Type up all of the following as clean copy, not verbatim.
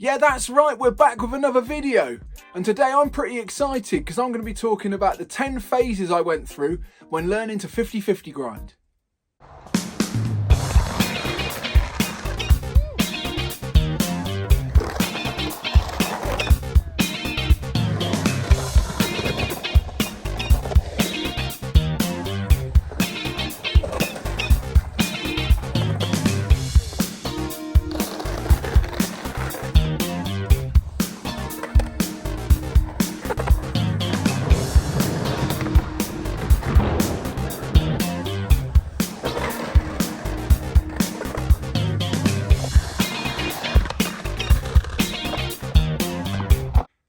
Yeah, that's right, we're back with another video. And today I'm pretty excited because I'm going to be talking about the 10 phases I went through when learning to 50/50 grind.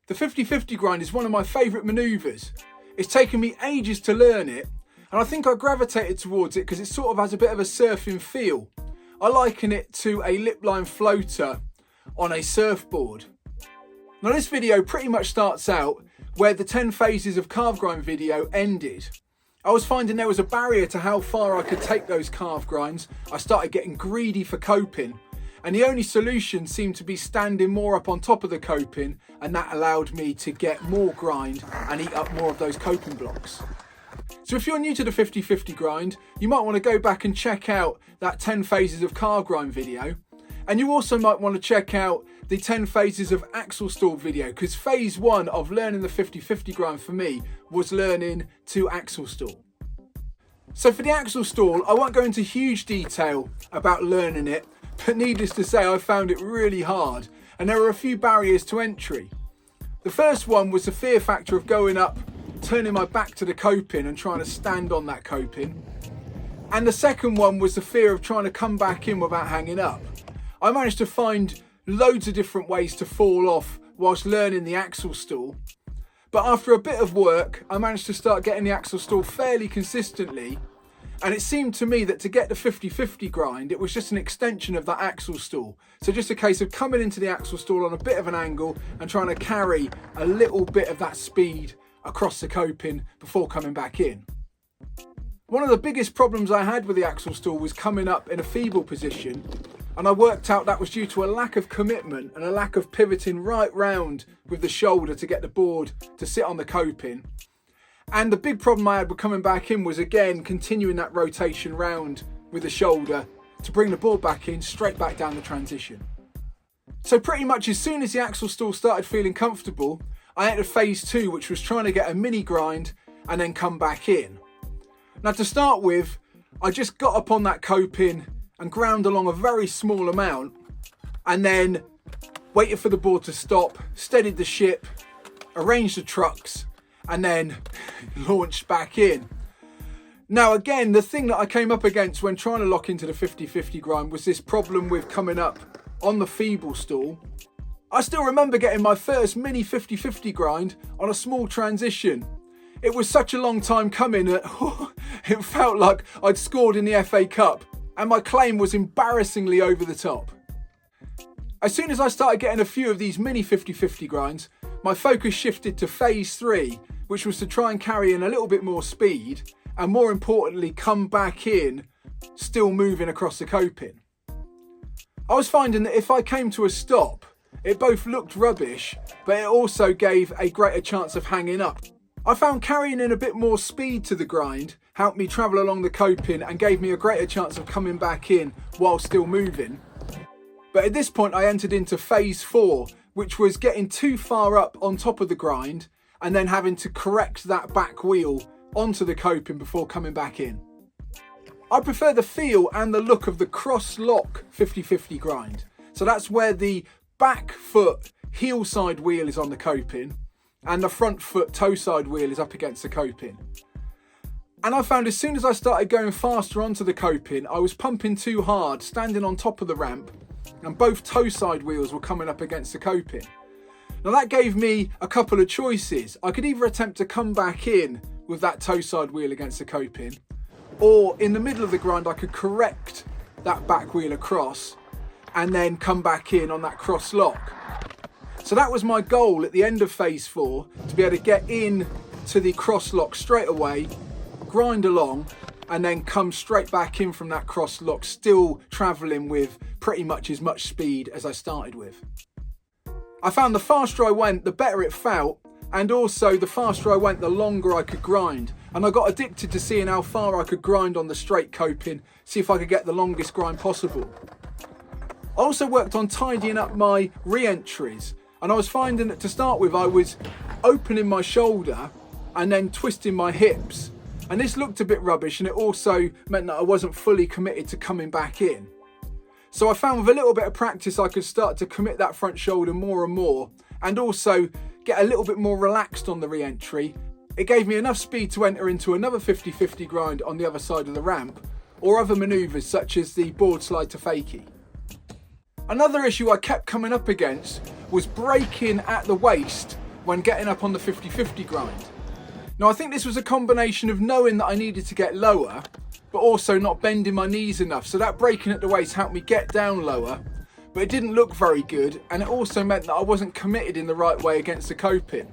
The 50/50 grind is one of my favourite manoeuvres. It's taken me ages to learn it, and I think I gravitated towards it because it sort of has a bit of a surfing feel. I liken it to a lip line floater on a surfboard. Now this video pretty much starts out where the 10 phases of calf grind video ended. I was finding there was a barrier to how far I could take those calf grinds. I started getting greedy for coping, and the only solution seemed to be standing more up on top of the coping, and that allowed me to get more grind and eat up more of those coping blocks. So if you're new to the 50/50 grind, you might want to go back and check out that 10 phases of calf grind video, and you also might want to check out the 10 phases of axle stall video, because phase 1 of learning the 50/50 grind for me was learning to axle stall. So for the axle stall, I won't go into huge detail about learning it, but needless to say I found it really hard, and there were a few barriers to entry. The first one was the fear factor of going up, turning my back to the coping and trying to stand on that coping. And the second one was the fear of trying to come back in without hanging up. I managed to find loads of different ways to fall off whilst learning the axle stall, but after a bit of work I managed to start getting the axle stall fairly consistently. And it seemed to me that to get the 50/50 grind, it was just an extension of that axle stall. So just a case of coming into the axle stall on a bit of an angle and trying to carry a little bit of that speed across the coping before coming back in. One of the biggest problems I had with the axle stall was coming up in a feeble position, and I worked out that was due to a lack of commitment and a lack of pivoting right round with the shoulder to get the board to sit on the coping. And the big problem I had with coming back in was again continuing that rotation round with the shoulder to bring the board back in, straight back down the transition. So pretty much as soon as the axle stall started feeling comfortable, I entered phase 2, which was trying to get a mini grind and then come back in. Now to start with, I just got up on that coping and ground along a very small amount, and then waited for the board to stop, steadied the ship, arranged the trucks, and then launched back in. Now again, the thing that I came up against when trying to lock into the 50/50 grind was this problem with coming up on the feeble stall. I still remember getting my first mini 50/50 grind on a small transition. It was such a long time coming that it felt like I'd scored in the FA Cup, and my claim was embarrassingly over the top. As soon as I started getting a few of these mini 50/50 grinds, my focus shifted to phase 3, which was to try and carry in a little bit more speed, and more importantly come back in still moving across the coping. I was finding that if I came to a stop, it both looked rubbish, but it also gave a greater chance of hanging up. I found carrying in a bit more speed to the grind helped me travel along the coping and gave me a greater chance of coming back in while still moving. But at this point I entered into phase 4, which was getting too far up on top of the grind and then having to correct that back wheel onto the coping before coming back in. I prefer the feel and the look of the cross lock 50/50 grind. So that's where the back foot heel side wheel is on the coping and the front foot toe side wheel is up against the coping. And I found as soon as I started going faster onto the coping, I was pumping too hard, standing on top of the ramp, and both toe side wheels were coming up against the coping. Now that gave me a couple of choices. I could either attempt to come back in with that toe side wheel against the coping, or in the middle of the grind I could correct that back wheel across and then come back in on that cross lock. So that was my goal at the end of phase 4, to be able to get in to the cross lock straight away, grind along, and then come straight back in from that cross lock, still travelling with pretty much as much speed as I started with. I found the faster I went, the better it felt, and also the faster I went, the longer I could grind. And I got addicted to seeing how far I could grind on the straight coping, see if I could get the longest grind possible. I also worked on tidying up my re-entries, and I was finding that to start with I was opening my shoulder and then twisting my hips, and this looked a bit rubbish, and it also meant that I wasn't fully committed to coming back in. So I found with a little bit of practice I could start to commit that front shoulder more and more, and also get a little bit more relaxed on the re-entry. It gave me enough speed to enter into another 50-50 grind on the other side of the ramp, or other manoeuvres such as the board slide to fakie. Another issue I kept coming up against was braking at the waist when getting up on the 50-50 grind. Now I think this was a combination of knowing that I needed to get lower, but also not bending my knees enough, so that braking at the waist helped me get down lower, but it didn't look very good, and it also meant that I wasn't committed in the right way against the coping.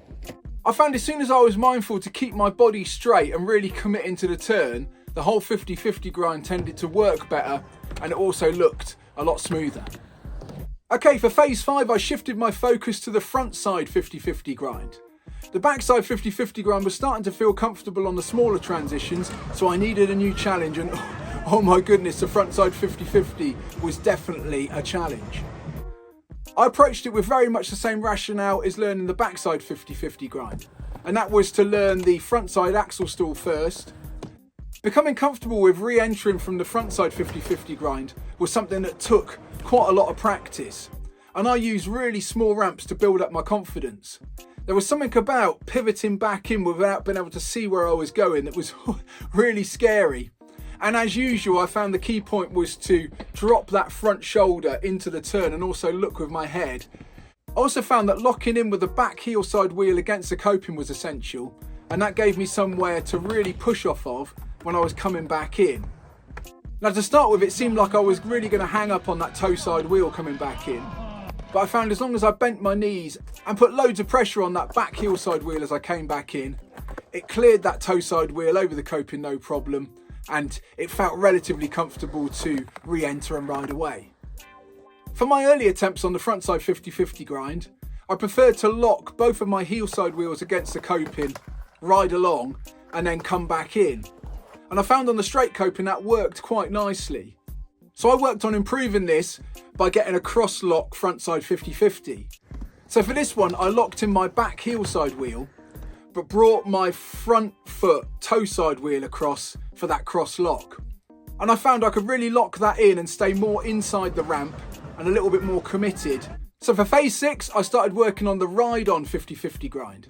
I found as soon as I was mindful to keep my body straight and really commit into the turn, the whole 50-50 grind tended to work better, and it also looked a lot smoother. Okay, for phase 5 I shifted my focus to the front side 50-50 grind. The backside 50-50 grind was starting to feel comfortable on the smaller transitions, so I needed a new challenge, and oh my goodness, the front side 50-50 was definitely a challenge. I approached it with very much the same rationale as learning the backside 50-50 grind, and that was to learn the front side axle stall first. Becoming comfortable with re-entering from the front side 50-50 grind was something that took quite a lot of practice, and I used really small ramps to build up my confidence. There was something about pivoting back in without being able to see where I was going that was really scary. And as usual, I found the key point was to drop that front shoulder into the turn and also look with my head. I also found that locking in with the back heel side wheel against the coping was essential, and that gave me somewhere to really push off of when I was coming back in. Now to start with, it seemed like I was really going to hang up on that toe side wheel coming back in, but I found as long as I bent my knees and put loads of pressure on that back heel side wheel as I came back in, it cleared that toe side wheel over the coping no problem, and it felt relatively comfortable to re-enter and ride away. For my early attempts on the frontside 50-50 grind, I preferred to lock both of my heel side wheels against the coping, ride along, and then come back in. And I found on the straight coping that worked quite nicely. So I worked on improving this by getting a cross lock frontside 50-50. So for this one, I locked in my back heel side wheel, but brought my front foot toe side wheel across for that cross lock. And I found I could really lock that in and stay more inside the ramp and a little bit more committed. So for phase 6, I started working on the ride on 50-50 grind.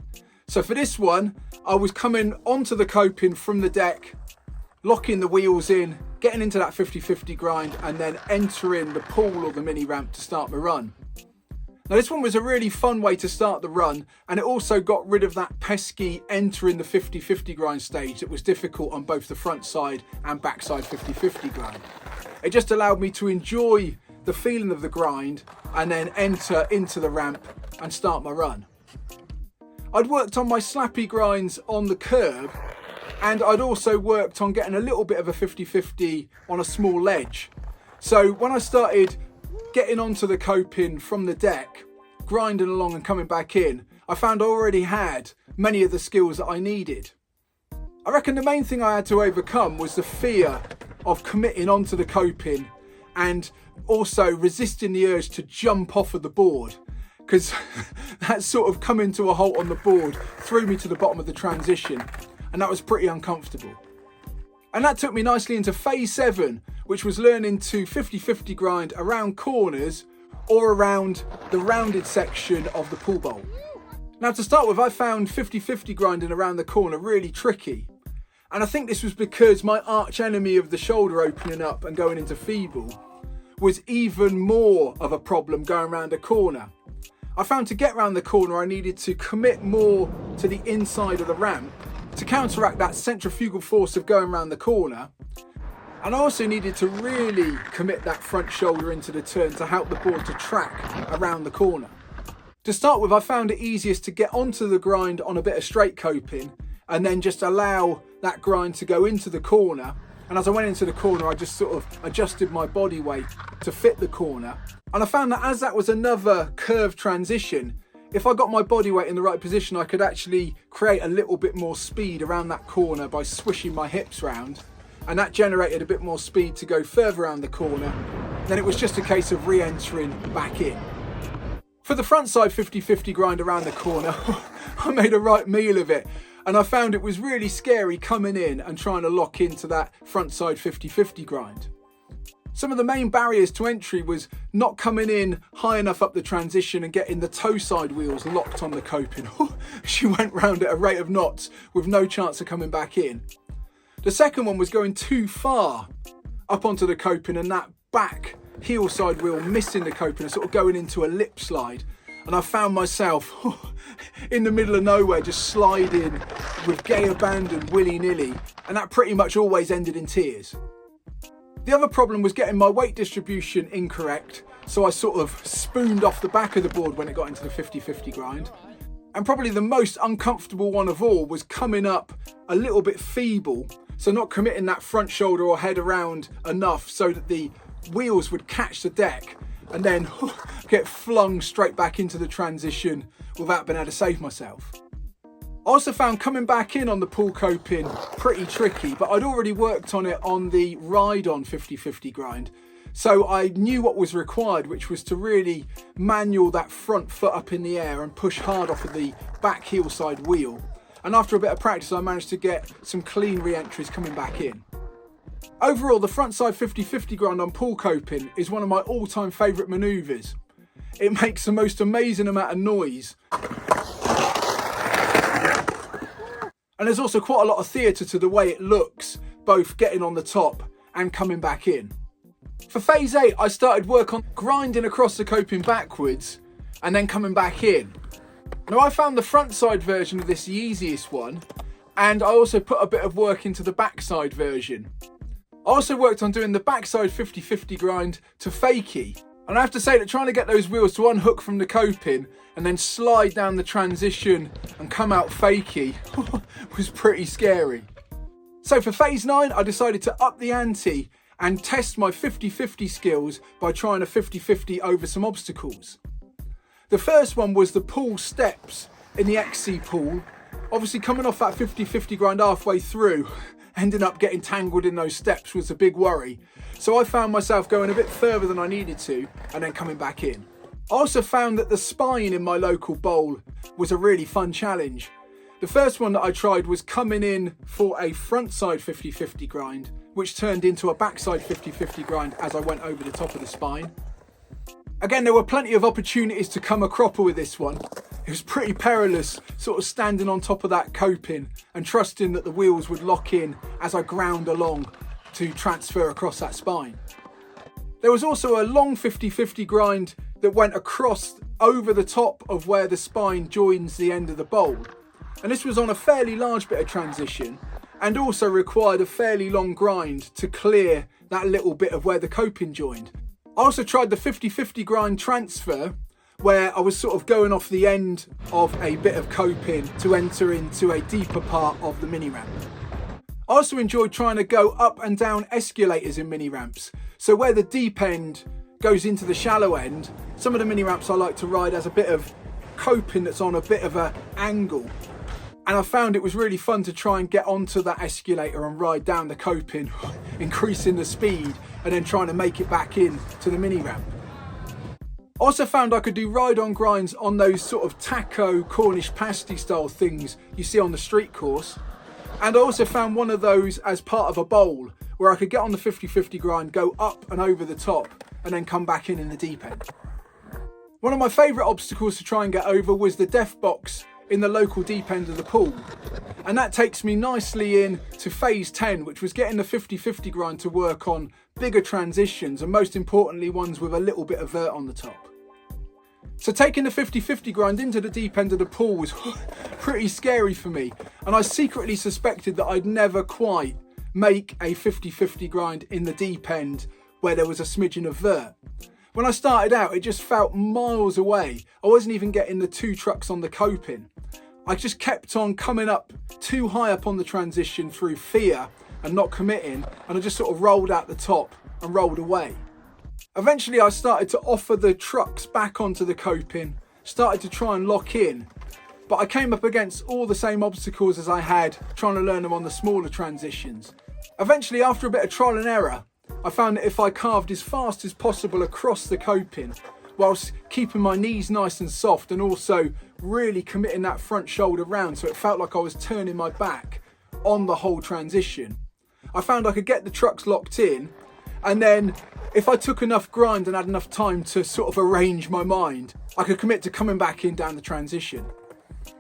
So for this one, I was coming onto the coping from the deck, locking the wheels in, getting into that 50-50 grind, and then entering the pool or the mini ramp to start my run. Now this one was a really fun way to start the run, and it also got rid of that pesky entering the 50-50 grind stage that was difficult on both the front side and backside 50-50 grind. It just allowed me to enjoy the feeling of the grind and then enter into the ramp and start my run. I'd worked on my slappy grinds on the curb, and I'd also worked on getting a little bit of a 50-50 on a small ledge. So when I started getting onto the coping from the deck, grinding along and coming back in, I found I already had many of the skills that I needed. I reckon the main thing I had to overcome was the fear of committing onto the coping and also resisting the urge to jump off of the board, because that sort of coming to a halt on the board threw me to the bottom of the transition, and that was pretty uncomfortable. And that took me nicely into phase 7, which was learning to 50-50 grind around corners or around the rounded section of the pool bowl. Now to start with, I found 50-50 grinding around the corner really tricky. And I think this was because my arch enemy of the shoulder opening up and going into feeble was even more of a problem going around a corner. I found to get around the corner I needed to commit more to the inside of the ramp to counteract that centrifugal force of going around the corner. And I also needed to really commit that front shoulder into the turn to help the board to track around the corner. To start with, I found it easiest to get onto the grind on a bit of straight coping and then just allow that grind to go into the corner And as I went into the corner, I just sort of adjusted my body weight to fit the corner. And I found that as that was another curved transition, if I got my body weight in the right position, I could actually create a little bit more speed around that corner by swishing my hips round. And that generated a bit more speed to go further around the corner. Then it was just a case of re-entering back in. For the frontside 50-50 grind around the corner, I made a right meal of it. And I found it was really scary coming in and trying to lock into that frontside 50-50 grind. Some of the main barriers to entry was not coming in high enough up the transition and getting the toe side wheels locked on the coping. She went round at a rate of knots with no chance of coming back in. The second one was going too far up onto the coping and that back heel side wheel missing the coping and sort of going into a lip slide. And I found myself in the middle of nowhere just sliding with gay abandon willy-nilly, and that pretty much always ended in tears. The other problem was getting my weight distribution incorrect, so I sort of spooned off the back of the board when it got into the 50-50 grind. And probably the most uncomfortable one of all was coming up a little bit feeble, so not committing that front shoulder or head around enough so that the wheels would catch the deck and then get flung straight back into the transition without being able to save myself. I also found coming back in on the pull coping pretty tricky, but I'd already worked on it on the ride-on 50-50 grind. So I knew what was required, which was to really manual that front foot up in the air and push hard off of the back heel side wheel. And after a bit of practice, I managed to get some clean re-entries coming back in. Overall, the frontside 50-50 grind on pull coping is one of my all-time favourite manoeuvres. It makes the most amazing amount of noise. And there's also quite a lot of theatre to the way it looks, both getting on the top and coming back in. For phase 8, I started work on grinding across the coping backwards and then coming back in. Now I found the frontside version of this the easiest one, and I also put a bit of work into the backside version. I also worked on doing the backside 50-50 grind to fakie, and I have to say that trying to get those wheels to unhook from the coping and then slide down the transition and come out fakie was pretty scary. So for phase 9, I decided to up the ante and test my 50-50 skills by trying a 50-50 over some obstacles. The first one was the pull steps in the XC pool. Obviously coming off that 50-50 grind halfway through, ending up getting tangled in those steps was a big worry. So I found myself going a bit further than I needed to and then coming back in. I also found that the spine in my local bowl was a really fun challenge. The first one that I tried was coming in for a frontside 50-50 grind, which turned into a backside 50-50 grind as I went over the top of the spine. Again, there were plenty of opportunities to come a cropper with this one. It was pretty perilous, sort of standing on top of that coping and trusting that the wheels would lock in as I ground along to transfer across that spine. There was also a long 50-50 grind that went across over the top of where the spine joins the end of the bowl. And this was on a fairly large bit of transition and also required a fairly long grind to clear that little bit of where the coping joined. I also tried the 50-50 grind transfer, where I was sort of going off the end of a bit of coping to enter into a deeper part of the mini ramp. I also enjoyed trying to go up and down escalators in mini ramps. So where the deep end goes into the shallow end, some of the mini ramps I like to ride as a bit of coping that's on a bit of an angle. And I found it was really fun to try and get onto that escalator and ride down the coping, increasing the speed and then trying to make it back in to the mini ramp. I also found I could do ride-on grinds on those sort of taco Cornish pasty style things you see on the street course. And I also found one of those as part of a bowl where I could get on the 50-50 grind, go up and over the top and then come back in the deep end. One of my favourite obstacles to try and get over was the death box in the local deep end of the pool. And that takes me nicely in to phase 10, which was getting the 50-50 grind to work on bigger transitions and most importantly ones with a little bit of vert on the top. So taking the 50-50 grind into the deep end of the pool was pretty scary for me, and I secretly suspected that I'd never quite make a 50-50 grind in the deep end where there was a smidgen of vert. When I started out, it just felt miles away. I wasn't even getting the two trucks on the coping. I just kept on coming up too high up on the transition through fear and not committing, and I just sort of rolled out the top and rolled away. Eventually I started to offer the trucks back onto the coping, started to try and lock in, but I came up against all the same obstacles as I had trying to learn them on the smaller transitions. Eventually, after a bit of trial and error, I found that if I carved as fast as possible across the coping, whilst keeping my knees nice and soft and also really committing that front shoulder round so it felt like I was turning my back on the whole transition, I found I could get the trucks locked in, and then if I took enough grind and had enough time to sort of arrange my mind, I could commit to coming back in down the transition.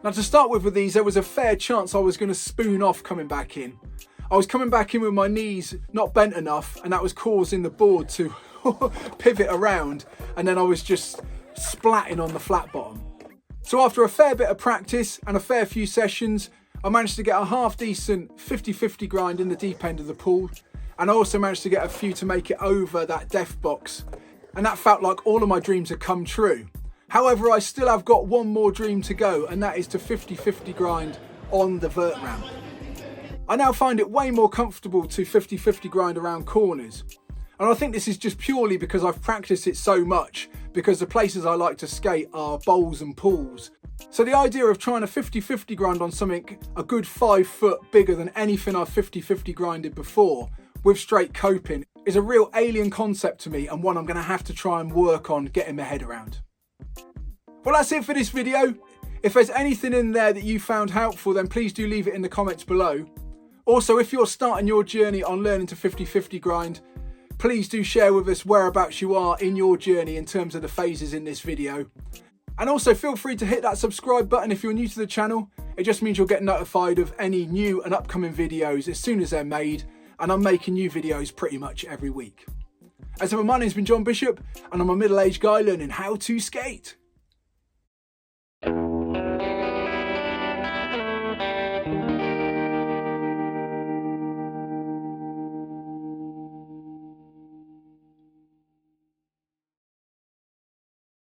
Now, to start with these, there was a fair chance I was going to spoon off coming back in. I was coming back in with my knees not bent enough, and that was causing the board to pivot around, and then I was just splatting on the flat bottom. So after a fair bit of practice and a fair few sessions, I managed to get a half decent 50-50 grind in the deep end of the pool, and I also managed to get a few to make it over that def box, and that felt like all of my dreams had come true. However, I still have got one more dream to go, and that is to 50-50 grind on the vert ramp. I now find it way more comfortable to 50-50 grind around corners. And I think this is just purely because I've practiced it so much, because the places I like to skate are bowls and pools. So the idea of trying a 50-50 grind on something a good 5 foot bigger than anything I've 50-50 grinded before with straight coping is a real alien concept to me, and one I'm going to have to try and work on getting my head around. Well, that's it for this video. If there's anything in there that you found helpful, then please do leave it in the comments below. Also, if you're starting your journey on learning to 50-50 grind, please do share with us whereabouts you are in your journey in terms of the phases in this video. And also feel free to hit that subscribe button if you're new to the channel. It just means you'll get notified of any new and upcoming videos as soon as they're made, and I'm making new videos pretty much every week. As ever, my name's been John Bishop, and I'm a middle-aged guy learning how to skate.